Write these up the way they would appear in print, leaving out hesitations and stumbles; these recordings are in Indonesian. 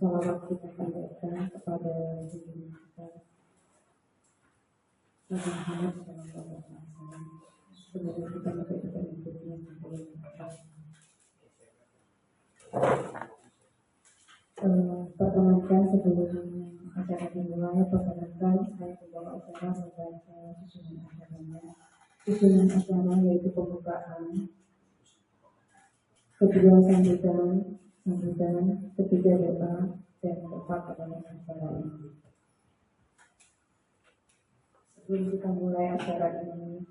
Salawat kita panjatkan kepada diri kita Nabi Muhammad SAW. Semoga kita mendapatkan hidupnya sampai perkenalkan sebelum acara dimulai, perkenalkan saya pembawa acara membaca susunan acaranya. Susunan acara yaitu pembukaan, kedua sambutan, ketiga doa, dan keempat perkenalan acara ini. Sebelum kita mulai acara ini,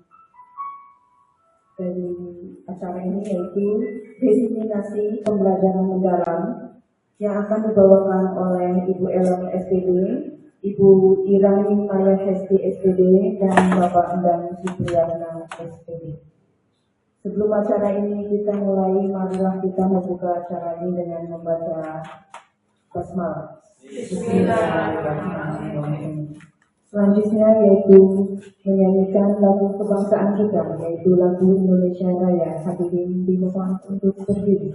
dari acara ini yaitu diseminasi pembelajaran mendalam yang akan dibawakan oleh Ibu Elong SPD, Ibu Irani Maya Hesti SPD, dan Bapak Endang Supriyatna SPD. Sebelum acara ini kita mulai, marilah kita membuka acara ini dengan membaca basmalah. Selanjutnya yaitu menyanyikan lagu kebangsaan kita, yaitu lagu Indonesia Raya. Hadirin dimohon untuk berdiri.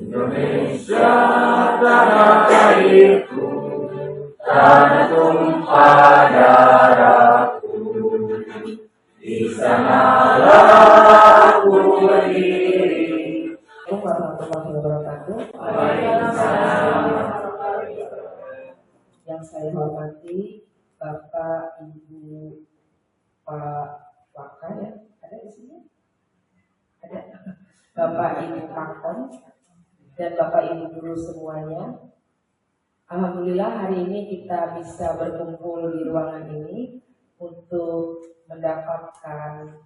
Indonesia tanah airku, tanah tumpah darahku, di sanalah aku berdiri. Yang saya hormati Bapak, Ibu, Pak Waka, ya, ada di sini? Ada. Bapak, Ibu Pakon, dan Bapak Ibu guru semuanya. Alhamdulillah hari ini kita bisa berkumpul di ruangan ini untuk mendapatkan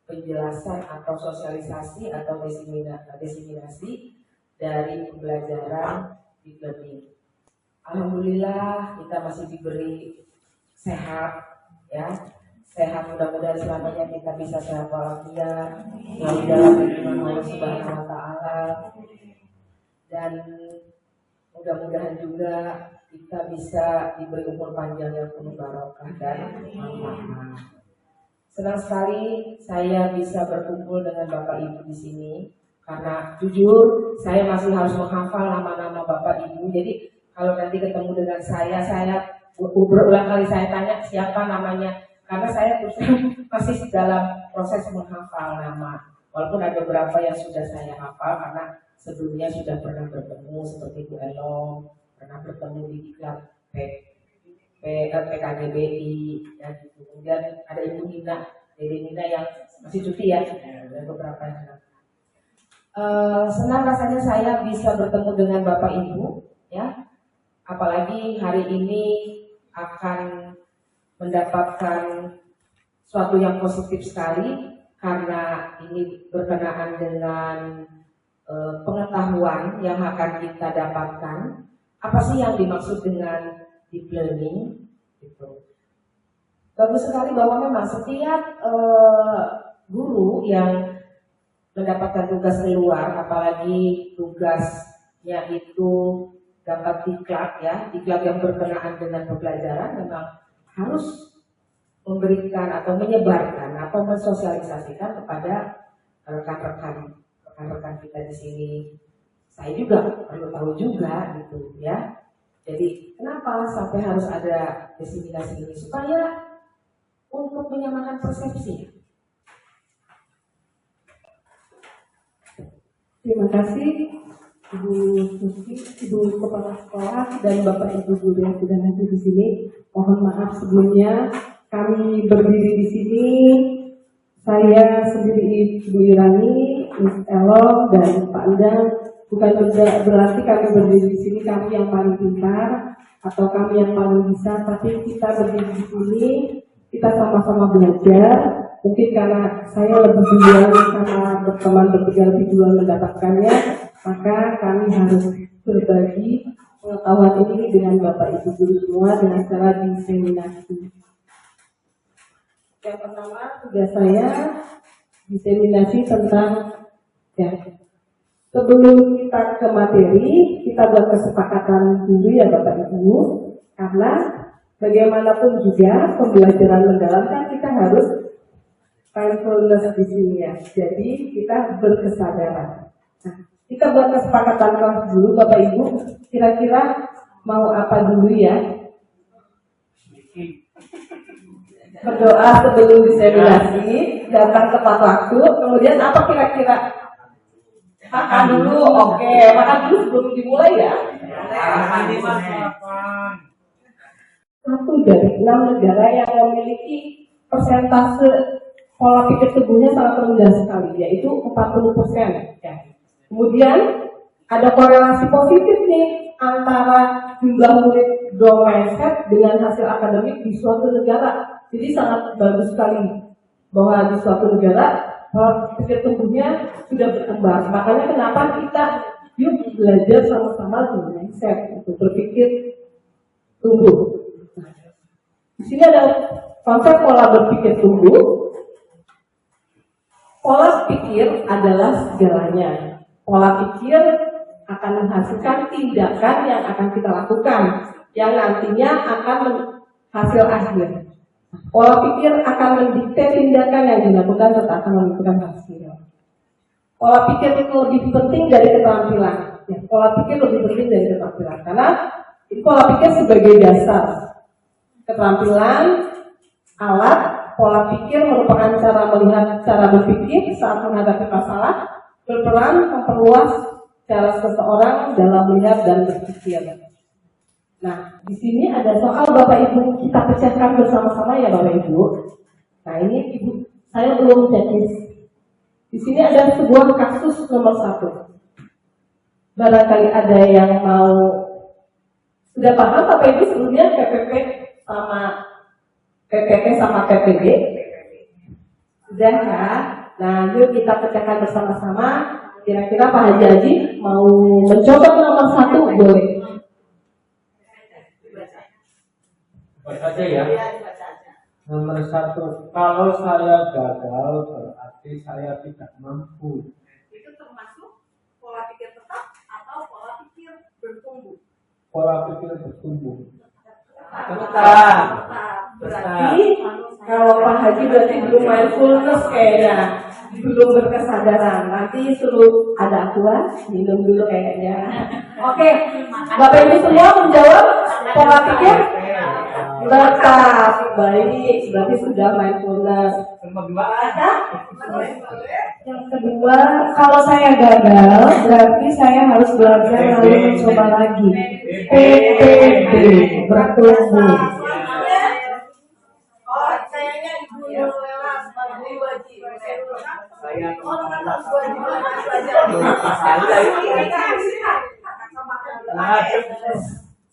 penjelasan atau sosialisasi atau diseminasi dari pembelajaran deep learning. Alhamdulillah kita masih diberi sehat, ya. Sehat, mudah-mudahan selamanya kita bisa sehat walafiat, selalu dalam lindungan Allah Subhanahu wa Ta'ala. Dan mudah-mudahan juga kita bisa diberi umur panjang yang penuh barokah dan manfaat. Senang sekali saya bisa berkumpul dengan Bapak Ibu di sini karena jujur saya masih harus menghafal nama-nama Bapak Ibu. Jadi kalau nanti ketemu dengan saya berulang kali saya tanya siapa namanya karena saya terus masih dalam proses menghafal nama. Walaupun ada beberapa yang sudah saya hafal karena sebelumnya sudah pernah bertemu seperti Bu Elong, pernah bertemu di Diklat PKGBI, dan kemudian ada Ibu Nina, Dede Nina yang masih cuti ya, dan beberapa yang kenal. Senang rasanya saya bisa bertemu dengan Bapak Ibu, ya. Apalagi hari ini akan mendapatkan suatu yang positif sekali karena ini berkenaan dengan pengetahuan yang akan kita dapatkan. Apa sih yang dimaksud dengan deep learning? Gitu. Bagus sekali bahwa memang setiap guru yang mendapatkan tugas keluar, apalagi tugasnya itu dapat diklat ya, diklat yang berkenaan dengan pembelajaran, memang harus memberikan atau menyebarkan atau mensosialisasikan kepada rekan-rekan kita di sini. Saya juga perlu tahu juga gitu ya. Jadi kenapa sampai harus ada diseminasi ini? Supaya untuk menyamakan persepsi. Terima kasih Ibu Susi, Ibu Kepala Sekolah, dan Bapak Ibu guru yang sudah hadir di sini. Mohon maaf sebelumnya kami berdiri di sini. Saya sendiri Ibu Irani, Miss Elong, dan Pak Endang. Bukan berarti kami berdiri di sini kami yang paling pintar atau kami yang paling bisa, tapi kita berdiri di sini, kita sama-sama belajar mungkin karena saya lebih duluan sama teman bertiga lebih duluan mendapatkannya, maka kami harus berbagi pengetahuan ini dengan Bapak Ibu guru semua dengan cara diseminasi. Yang pertama tugas saya diseminasi tentang sebelum kita ke materi, kita buat kesepakatan dulu ya Bapak Ibu, karena bagaimanapun juga pembelajaran mendalam kan kita harus mindfulness di sini ya. Jadi kita berkesadaran. Nah, kita buat kesepakatan kelas dulu Bapak Ibu. Kira-kira mau apa dulu ya? Berdoa sebelum diseminasi, datang tepat waktu. Kemudian apa kira-kira? Makan dulu, oke. Makan dulu sebelum dimulai ya. Satu dari 6 negara yang memiliki persentase pola pikir tubuhnya sangat rendah sekali, yaitu 40%. Ya. Kemudian ada korelasi positif nih antara jumlah murid growth mindset dengan hasil akademik di suatu negara. Jadi sangat bagus sekali bahwa di suatu negara pola pikir tubuhnya sudah berkembang. Makanya kenapa kita yuk belajar sama-sama growth mindset untuk berpikir tumbuh. Di sini ada konsep pola berpikir tumbuh. Pola pikir adalah segalanya. Pola pikir akan menghasilkan tindakan yang akan kita lakukan, yang nantinya akan hasil akhir. Pola pikir akan mendikte tindakan yang dilakukan serta akan menentukan hasil. Pola pikir itu lebih penting dari keterampilan. Ya, pola pikir lebih penting dari keterampilan karena pola pikir sebagai dasar. Keterampilan, alat, pola pikir merupakan cara melihat, cara berpikir saat menghadapi masalah, berperan memperluas cara seseorang dalam melihat dan berpikir. Nah, di sini ada soal Bapak Ibu, kita pecahkan bersama-sama ya Bapak Ibu. Nah, ini Ibu, saya belum checklist. Di sini ada sebuah kasus nomor 1. Barangkali ada yang mau sudah paham Bapak Ibu sebelumnya PPP sama PPD? Sudah ya? Nah, yuk kita pecahkan bersama-sama. Kira-kira Pak Haji Haji mau mencoba nomor 1 boleh? Baca aja ya. Nomor 1, kalau saya gagal berarti saya tidak mampu. Itu termasuk pola pikir tetap atau pola pikir bertumbuh? Pola pikir bertumbuh. Tetap. Berarti kalau Pak Haji berarti belum mindfulness kayaknya, belum berkesadaran. Nanti suruh ada aqua, minum dulu kayaknya. Oke, Bapak Ibu semua menjawab pola pikir tetap. Baik, berarti sudah mindfulness. Yang kedua, kalau saya gagal, berarti saya harus belajar lalu mencoba lagi. PPD, bertumbuh.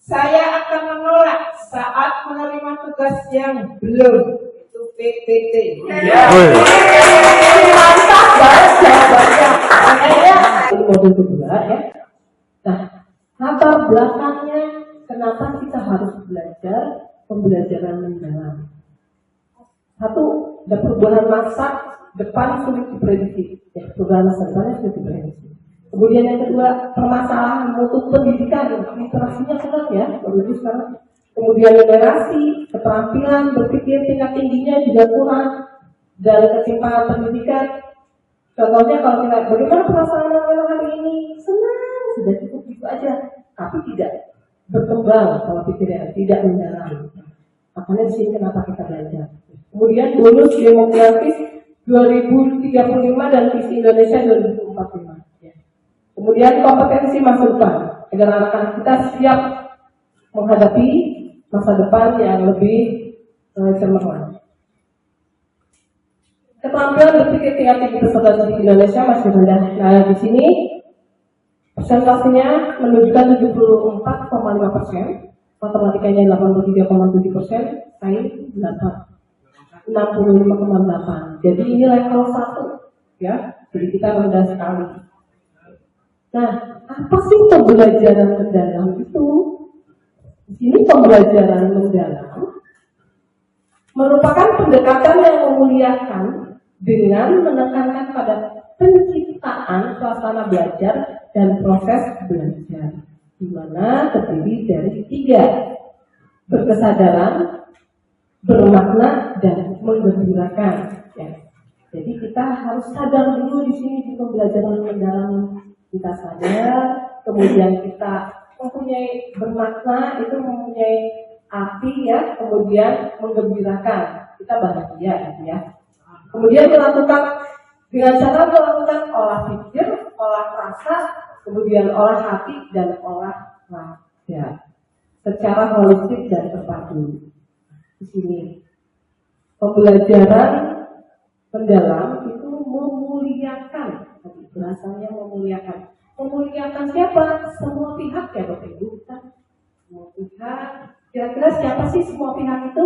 Saya akan menolak saat menerima tugas yang belum. Itu PPT. Mantap banget jawabannya. Makanya modul kedua ya. Nah, latar belakangnya kenapa kita harus belajar pembelajaran mendalam. Satu, ada perubahan masa depan sulit diprediksi. Ya, perubahan masa depannya sulit diprediksi. Kemudian yang kedua, permasalahan mutu pendidikan, literasinya kurang ya, baru sekarang. Kemudian generasi, keterampilan berpikir tingkat tingginya juga kurang, dan ketimpangan pendidikan. Contohnya kalau kita, bagaimana perasaan anak hari ini? Senang, sudah cukup gitu aja, tapi tidak berkembang kalau pikirnya, tidak mendalam. Makanya di sini kenapa kita belajar. Kemudian bonus demografis 2035 dan visi Indonesia 2045. Kemudian kompetensi masa depan agar anak-anak kita siap menghadapi masa depan yang lebih cemerlang. Keterampilan berpikir tingkat tinggi peserta didik Indonesia masih rendah. Nah, di sini persentasenya menunjukkan 74,5%, matematikanya 83,7%, sains 65,8%. Jadi ini level 1 ya. Jadi kita rendah sekali. Nah, apa sih pembelajaran mendalam itu? Di sini pembelajaran mendalam merupakan pendekatan yang memuliakan dengan menekankan pada penciptaan suasana belajar dan proses belajar, di mana terdiri dari 3: berkesadaran, bermakna, dan menggembirakan. Ya. Jadi kita harus sadar dulu di sini di pembelajaran mendalam. Kita sadar, kemudian kita mempunyai bermakna, itu mempunyai arti ya, kemudian menggembirakan, kita bahagia gitu ya. Kemudian melakukan dengan cara melakukan olah pikir, olah rasa, kemudian olah hati dan olah raga secara holistik dan terpadu. Di sini pembelajaran mendalam itu memuliakan, bahasanya memuliakan. Memuliakan siapa? Semua pihak ya Bapak Ibu. Semua pihak. Kira-kira siapa sih semua pihak itu?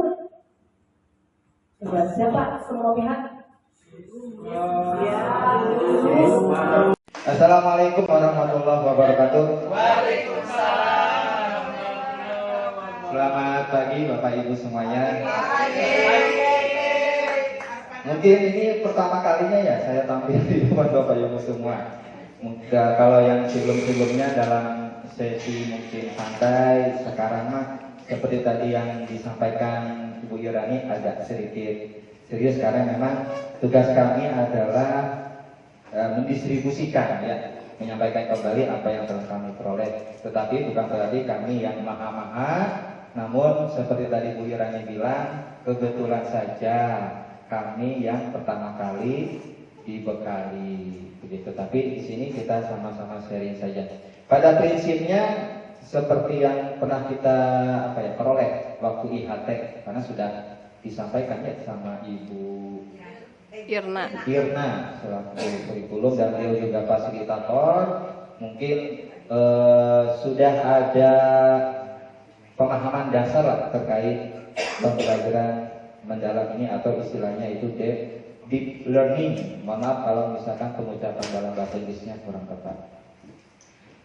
Coba siapa semua pihak? Assalamualaikum warahmatullahi wabarakatuh. Waalaikumsalam. Selamat pagi Bapak Ibu semuanya. Mungkin ini pertama kalinya ya saya tampil di depan Bapak Ibu semua. Kalau yang sebelum-sebelumnya dalam sesi mungkin santai, sekarang mah seperti tadi yang disampaikan Ibu Irani agak sedikit serius karena memang tugas kami adalah mendistribusikan ya, menyampaikan kembali apa yang telah kami peroleh. Tetapi bukan berarti kami yang maha-maha, namun seperti tadi Bu Irani bilang, kebetulan saja kami yang pertama kali dibekali begitu. Tapi di sini kita sama-sama sharing saja. Pada prinsipnya seperti yang pernah kita peroleh waktu IHT, karena sudah disampaikan ya sama Ibu Irna selaku kurikulum dan beliau juga fasilitator. Mungkin sudah ada pemahaman dasar lah terkait pembelajaran mendalam ini, atau istilahnya itu deep learning. Mohon maaf kalau misalkan pengucapan dalam bahasa Inggrisnya kurang tepat.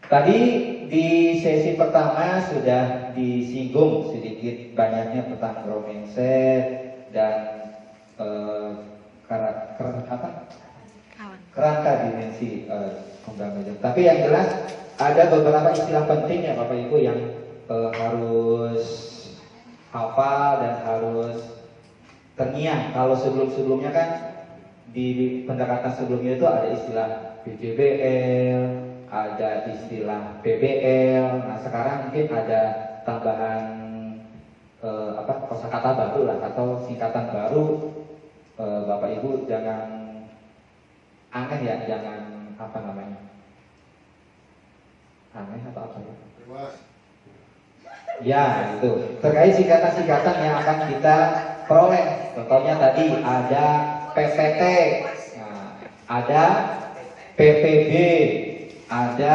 Tadi di sesi pertama sudah disinggung sedikit banyaknya tentang growth mindset dan kerangka dimensi pembelajaran. Tapi yang jelas ada beberapa istilah penting ya Bapak Ibu yang harus hafal dan harus terngiang. Kalau sebelumnya kan di pendekatan sebelumnya itu ada istilah BJBL, ada istilah PBL. Nah sekarang mungkin ada tambahan kosakata baru lah atau singkatan baru. Bapak Ibu jangan aneh ya, jangan aneh atau apa ya? Ya itu terkait singkatan-singkatan yang akan kita peroleh. Contohnya tadi ada PPT, nah, ada PPB, ada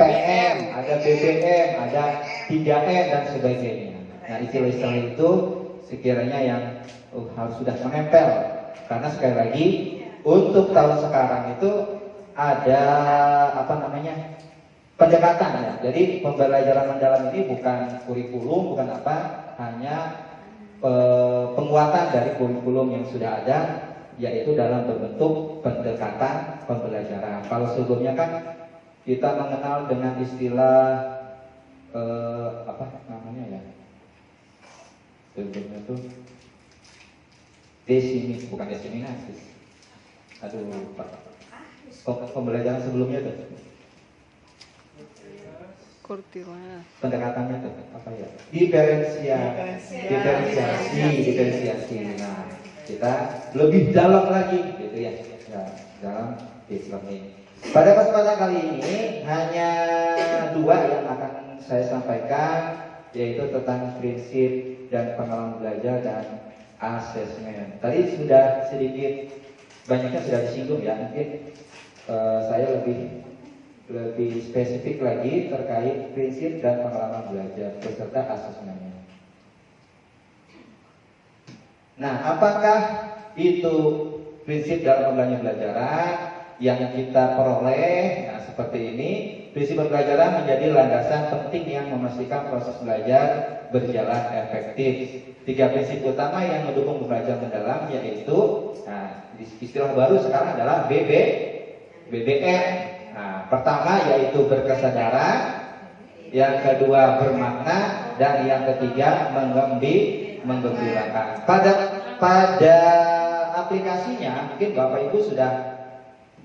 PM, ada BBM, ada 3M dan sebagainya. Nah istilah-istilah itu sekiranya yang harus sudah menempel, karena sekali lagi untuk tahun sekarang itu ada pendekatan ya. Jadi pembelajaran mendalam ini bukan kurikulum, bukan hanya penguatan dari kurikulum yang sudah ada, yaitu dalam bentuk pendekatan pembelajaran. Kalau sebelumnya kan kita mengenal dengan istilah sebelumnya itu bukan desiminasi. Pembelajaran sebelumnya itu pendekatannya itu diferensiasi. Nah, kita lebih dalam lagi gitu ya, dalam deep learning. Pada kesempatan kali ini hanya 2 yang akan saya sampaikan, yaitu tentang prinsip dan pengalaman belajar dan asesmen. Tadi sudah sedikit banyaknya sudah disinggung ya, mungkin saya lebih spesifik lagi terkait prinsip dan pengalaman belajar beserta asesmennya. Nah, apakah itu prinsip dalam pembelajaran yang kita peroleh. Nah, seperti ini, prinsip pembelajaran menjadi landasan penting yang memastikan proses belajar berjalan efektif. 3 prinsip utama yang mendukung pembelajaran mendalam yaitu, nah, istilah baru sekarang adalah BBM. Nah, pertama yaitu berkesadaran, yang kedua bermakna, dan yang ketiga menggembirakan. Pada aplikasinya mungkin Bapak Ibu sudah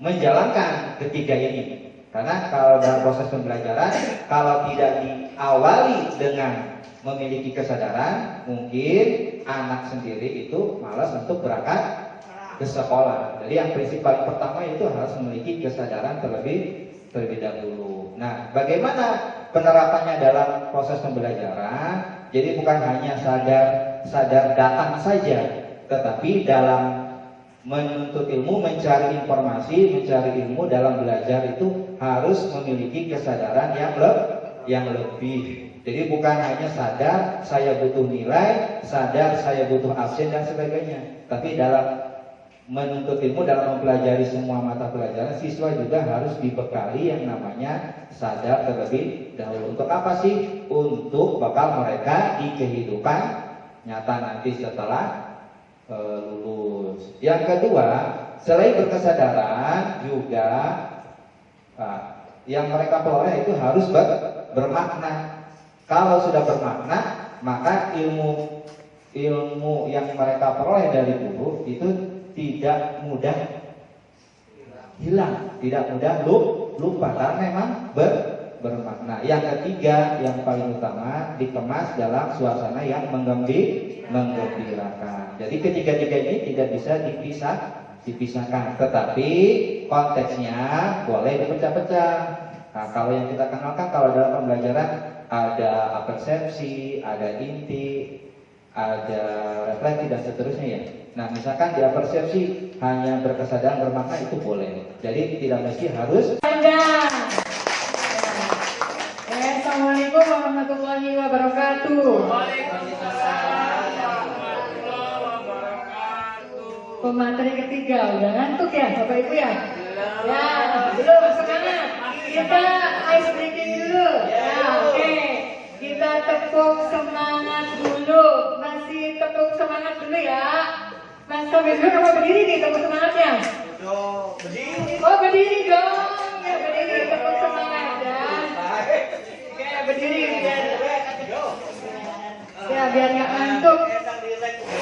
menjalankan ketiga ini. Karena kalau dalam proses pembelajaran, kalau tidak diawali dengan memiliki kesadaran, mungkin anak sendiri itu malas untuk berangkat ke sekolah. Jadi yang prinsip paling pertama itu harus memiliki kesadaran terlebih dahulu. Nah, bagaimana penerapannya dalam proses pembelajaran? Jadi bukan hanya sadar datang saja, tetapi dalam menuntut ilmu, mencari informasi, mencari ilmu dalam belajar itu harus memiliki kesadaran yang lebih. Jadi bukan hanya sadar saya butuh nilai, sadar saya butuh absen dan sebagainya, tapi dalam menuntut ilmu, dalam mempelajari semua mata pelajaran, siswa juga harus dibekali yang namanya sadar terlebih dahulu. Untuk apa sih? Untuk bekal mereka di kehidupan nyata nanti setelah lulus. Yang kedua, selain berkesadaran juga yang mereka peroleh itu harus bermakna. Kalau sudah bermakna, maka ilmu yang mereka peroleh dari guru itu tidak mudah hilang, tidak mudah lupa karena memang bermakna. Yang ketiga, yang paling utama, dikemas dalam suasana yang menggembirakan. Jadi ketiga-tiga ini tidak bisa dipisahkan, tetapi konteksnya boleh dipecah-pecah. Nah, kalau yang kita kenalkan kalau dalam pembelajaran ada apersepsi, ada inti, ada refleksi dan seterusnya ya. Nah, misalkan di apersepsi hanya berkesadaran bermakna itu boleh. Jadi tidak mesti harus. Assalamualaikum warahmatullahi wabarakatuh. Pemateri ketiga, udah ngantuk ya Bapak Ibu ya? Ya, belum, semangat. Kita ice breaking dulu. Ya, oke. Kita tepuk semangat dulu. Masih tepuk semangat dulu ya. Mas sampai dulu apa berdiri nih tepuk semangatnya? Berdiri. Oh, berdiri dong. Ya, berdiri tepuk semangat ya. Oke, berdiri biar nggak ngantuk.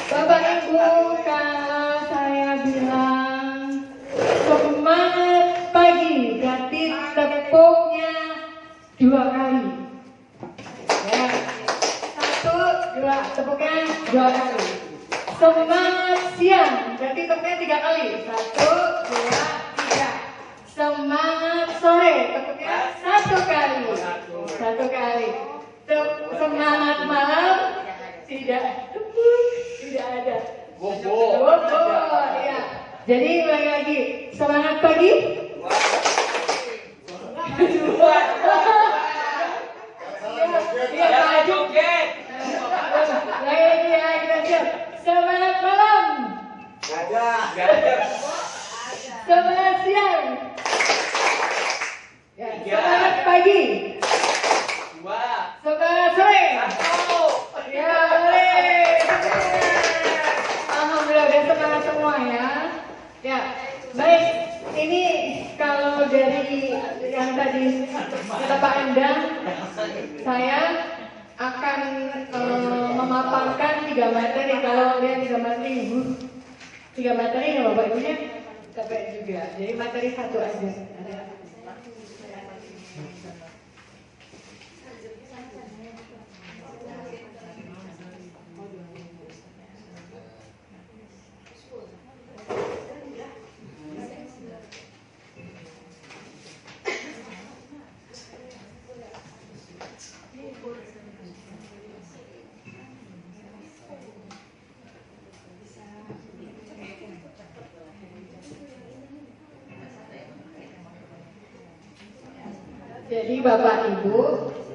Bapak Ibu, kalau saya bilang semangat pagi, berarti tepuknya 2 kali. Ya, 1, 2, tepuknya 2 kali. Semangat siang, berarti tepuknya 3 kali. 1, 2, 3. Semangat sore, tepuknya 1 kali. 1 kali. Semangat malam tidak ada. Bobo, ya. Jadi ulangi lagi. Semangat pagi. Lagi ya, kita siap. Semangat malam. Semangat siang. Ya, semangat pagi. Semangat sore. Ya, boleh. Alhamdulillah udah semangat semua ya. Ya, baik. Ini kalau dari yang tadi kata Pak Endang, saya akan memaparkan 3 materi. Kalau lihat 3 materi, 3 materi ya Bapak Ibunya capek juga. Jadi materi 1 aja. Jadi Bapak Ibu,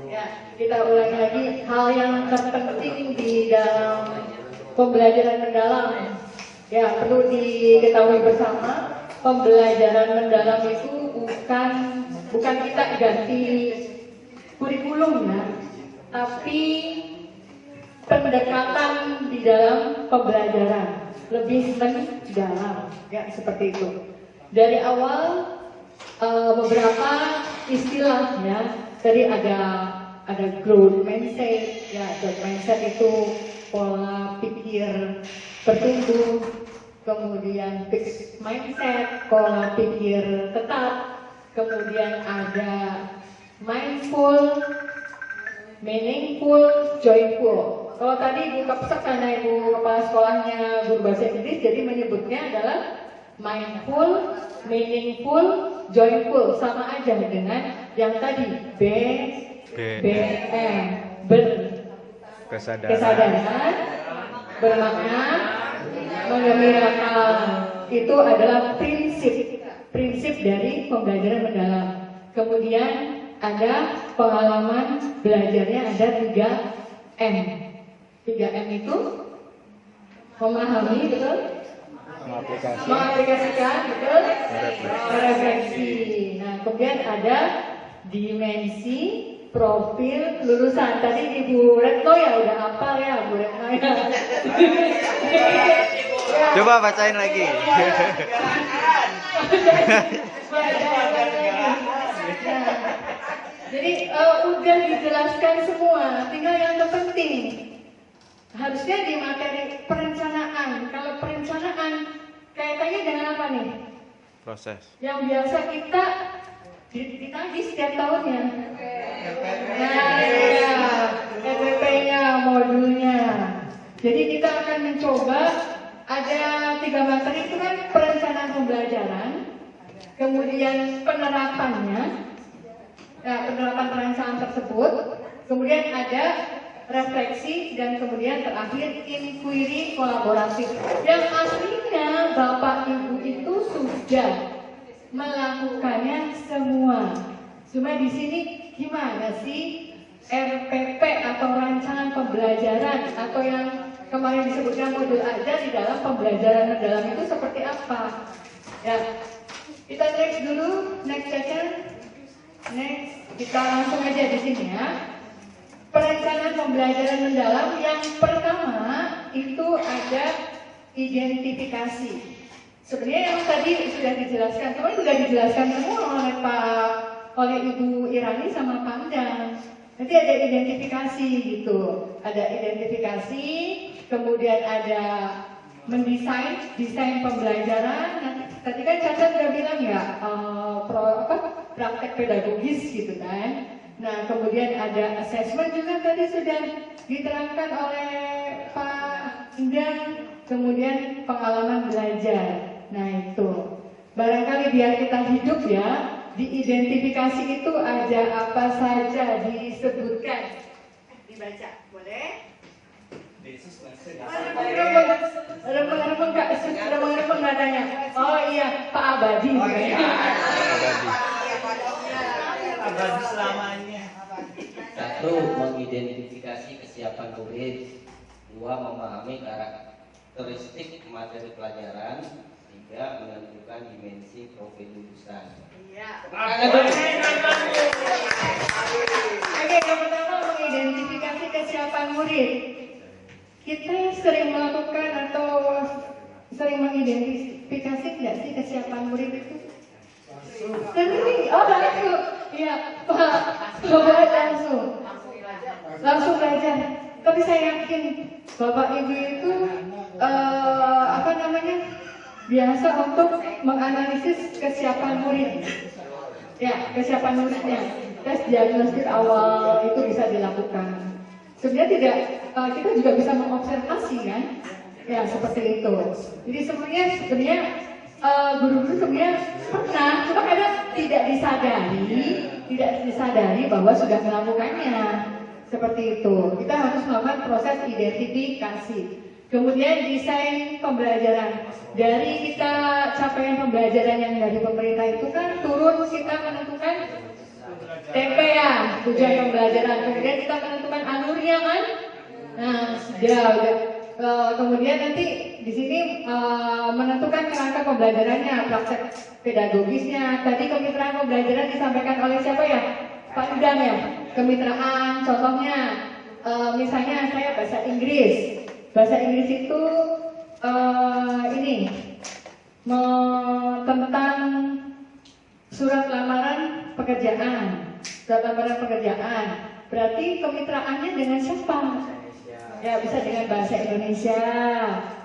ya kita ulangi lagi hal yang terpenting di dalam pembelajaran mendalam Ya, perlu diketahui bersama, pembelajaran mendalam itu bukan kita ganti kurikulum ya, tapi pendekatan di dalam pembelajaran lebih mendalam, ya seperti itu. Dari awal beberapa istilahnya, tadi ada growth mindset, ya growth mindset itu pola pikir bertumbuh, kemudian fixed mindset, pola pikir tetap, kemudian ada mindful, meaningful, joyful. Kalau tadi Ibu Kapsek karena Ibu kepala sekolahnya guru bahasa Inggris, jadi menyebutnya adalah mindful, meaningful, joyful, sama aja dengan yang tadi BM, kesadaran, bermakna, menggembirakan. Itu adalah prinsip dari pembelajaran mendalam. Kemudian ada pengalaman belajarnya, ada 3M. 3M itu memahami, betul? Mengaplikasikan, betul? Merefleksi. Nah, kemudian ada dimensi, profil, lulusan. Tadi Ibu Retno ya udah hafal ya, Bu Retno ya. Coba bacain lagi. Jadi udah dijelaskan semua, tinggal yang terpenting. Harusnya di materi perencanaan. Kalau perencanaan kaitannya dengan apa nih? Proses. Yang biasa kita ditagih setiap tahunnya. Nah, ya, RPP-nya, modulnya. Jadi kita akan mencoba ada 3 materi itu kan perencanaan pembelajaran, kemudian penerapannya, penerapan perencanaan tersebut, kemudian ada refleksi, dan kemudian terakhir inquiry kolaboratif. Yang aslinya Bapak Ibu itu sudah melakukannya semua. Cuma di sini gimana sih RPP atau rancangan pembelajaran atau yang kemarin disebutkan modul aja di dalam pembelajaran mendalam itu seperti apa? Ya, kita next dulu, next session, next kita langsung aja di sini ya. Perencanaan pembelajaran mendalam yang pertama itu ada identifikasi. Sebenarnya yang tadi sudah dijelaskan, kemarin sudah dijelaskan semua oleh Ibu Irani sama Pak Endang. Nanti ada identifikasi gitu, ada identifikasi, kemudian ada desain pembelajaran. Nanti tadi kan Caca sudah bilang ya, praktek pedagogis gitu kan. Nah, kemudian ada assessment juga tadi sudah diterangkan oleh Pak Endang, kemudian pengalaman belajar. Nah itu, barangkali biar kita hidup ya, diidentifikasi itu ada apa saja disebutkan. Dibaca, boleh? Remeng-remeng nadanya. Oh iya, Pak Abadi. Abadi selamanya. 1. Mengidentifikasi kesiapan murid. 2. Memahami karakteristik materi pelajaran. 3. Menentukan dimensi profil lulusan. Iya. Oke, yang pertama mengidentifikasi kesiapan murid. Kita sering melakukan atau sering mengidentifikasi tidak sih kesiapan murid itu? Sering. Oh, langsung. Iya, Pak. Langsung belajar. Tapi saya yakin Bapak Ibu itu biasa untuk menganalisis kesiapan murid. Ya, kesiapan muridnya. Tes diagnostik awal itu bisa dilakukan. Sebenarnya kita juga bisa mengobservasi kan? Ya, seperti itu. Jadi sebenarnya guru-guru sebenarnya pernah, cuma kadang tidak disadari bahwa sudah melakukannya. Seperti itu. Kita harus melakukan proses identifikasi. Kemudian desain pembelajaran. Dari kita capaian pembelajaran yang dari pemerintah itu kan turun kita menentukan TP ya, tujuan pembelajaran. Kemudian kita menentukan alurnya kan. Nah, sudah Kemudian nanti di sini menentukan kerangka pembelajarannya, praktek pedagogisnya. Tadi kemitraan pembelajaran disampaikan oleh siapa ya? Pak Idam ya. Kemitraan, contohnya misalnya saya bahasa Inggris. Bahasa Inggris itu ini tentang surat lamaran pekerjaan. Surat lamaran pekerjaan. Berarti kemitraannya dengan siapa? Ya, bisa dengan bahasa Indonesia.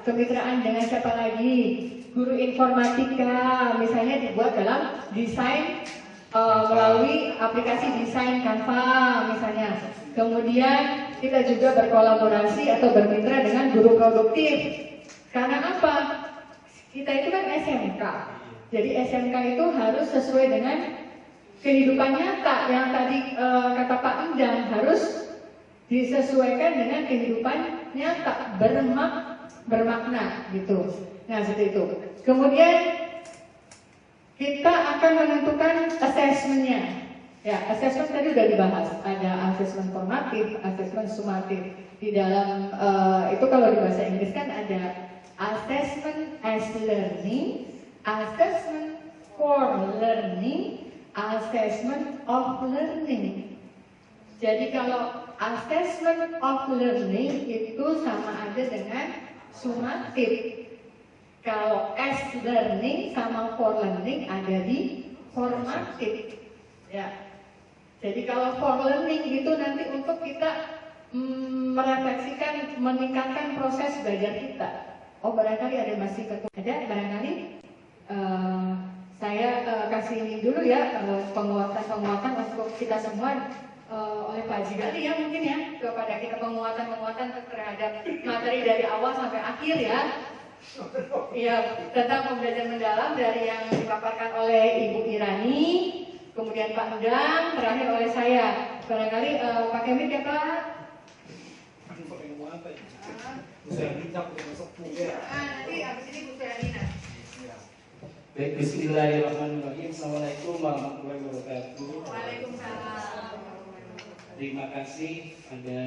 Kemitraan dengan siapa lagi? Guru informatika, misalnya dibuat dalam desain melalui aplikasi desain Canva misalnya. Kemudian kita juga berkolaborasi atau bermitra dengan guru produktif. Karena apa? Kita itu kan SMK. Jadi SMK itu harus sesuai dengan kehidupan nyata yang tadi kata Pak Idam, harus disesuaikan dengan kehidupan nyata, bermakna gitu. Nah, seperti itu. Kemudian kita akan menentukan asesmennya. Ya, asesmen tadi sudah dibahas. Ada asesmen formatif, asesmen sumatif. Di dalam itu kalau di bahasa Inggris kan ada assessment as learning, assessment for learning, assessment of learning. Jadi kalau assessment of learning itu sama aja dengan sumatif. Kalau as learning sama for learning ada di formatif. Ya. Jadi kalau for learning itu nanti untuk kita merefleksikan, meningkatkan proses belajar kita. Oh, barangkali ada masih ada barangkali saya kasih ini dulu ya penguatan untuk kita semua oleh Pak Jigari ya mungkin ya, kepada kita penguatan terhadap materi dari awal sampai akhir ya. Iya, tentang pembelajaran mendalam dari yang dipaparkan oleh Ibu Irani, kemudian Pak Idam, terakhir oleh saya. Barangkali Pak Kemit ya Pak. Nanti abis ini Bu Serina. Baik, bismillahirrahmanirrahim. Assalamualaikum warahmatullahi wabarakatuh. Waalaikumsalam. Terima kasih pada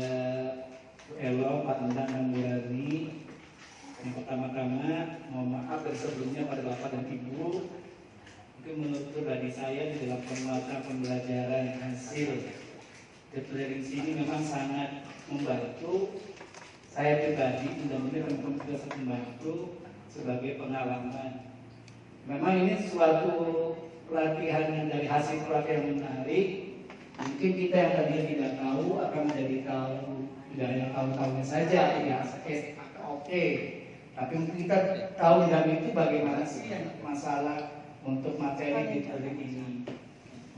Bu Elo, Pak Endang dan Bu Rani. Yang pertama-tama mohon maaf dan sebelumnya pada Bapak dan Ibu. Mungkin menurut pribadi saya di dalam penguatan pembelajaran hasil declaring ini memang sangat membantu saya pribadi, mudah-mudahan teman-teman juga sangat membantu sebagai pengalaman. Memang ini suatu pelatihan yang dari hasil pelatihan yang menarik. Mungkin kita yang tadinya tidak tahu akan menjadi tahu, tidak hanya tahu-tahunya saja, ya oke. Tapi mungkin kita tahu dalam itu bagaimana sih masalah untuk materi di declaring ini.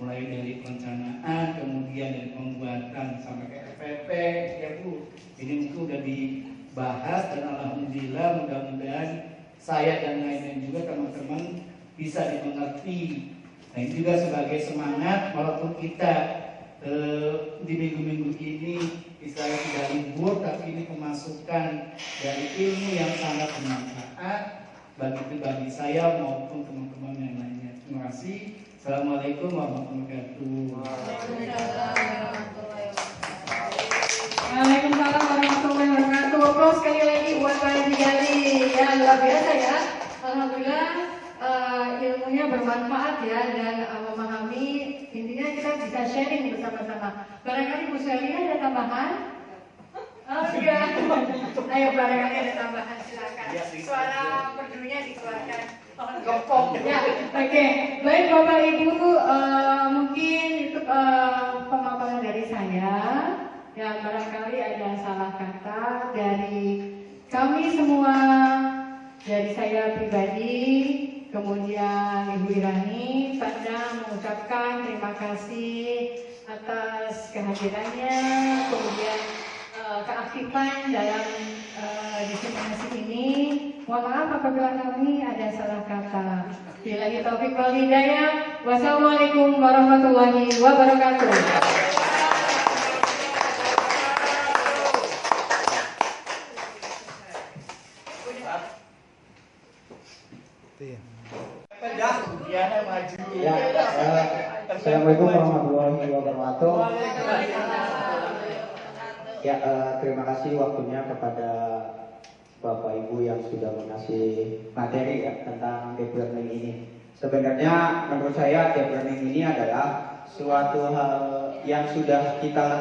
Mulai dari perencanaan, kemudian dari pembuatan sampai ke FPP, ya Bu. Ini mungkin sudah dibahas dan alhamdulillah mudah-mudahan saya dan lain-lain juga teman-teman bisa dimengerti. Nah ini juga sebagai semangat walaupun kita di minggu-minggu ini istilahnya tidak libur, tapi ini pemasukan dari ilmu yang sangat bermanfaat bagi pribadi saya maupun teman-teman yang lainnya. Terima kasih. Assalamualaikum warahmatullahi wabarakatuh. Waalaikumsalam warahmatullahi wabarakatuh. Aplaus sekali lagi buat Pak Jigari. Ya luar biasa ya. Alhamdulillah ilmunya bermanfaat ya dan memahami. Intinya kita bisa sharing bersama-sama. Barangkali Bu Selina ada tambahan? Oh enggak. Ayo barangkali ada tambahan, silakan. Suara perdunya dikeluarkan. Gopong. Ya, oke. Baik Bapak Ibu, mungkin itu pemaparan dari saya. Ya barangkali ada salah kata dari kami semua, dari saya pribadi, kemudian Ibu Irani, Pak Dam mengucapkan terima kasih atas kehadirannya, kemudian keaktifan dalam diseminasi ini. Mohon maaf apabila kami ada salah kata. Billahi taufik wal hidayah. Wassalamualaikum warahmatullahi wabarakatuh. Ya, Assalamualaikum warahmatullahi wabarakatuh. Ya, terima kasih waktunya kepada Bapak Ibu yang sudah mengasih materi ya tentang deep learning ini. Sebenarnya menurut saya deep learning ini adalah suatu hal yang sudah kita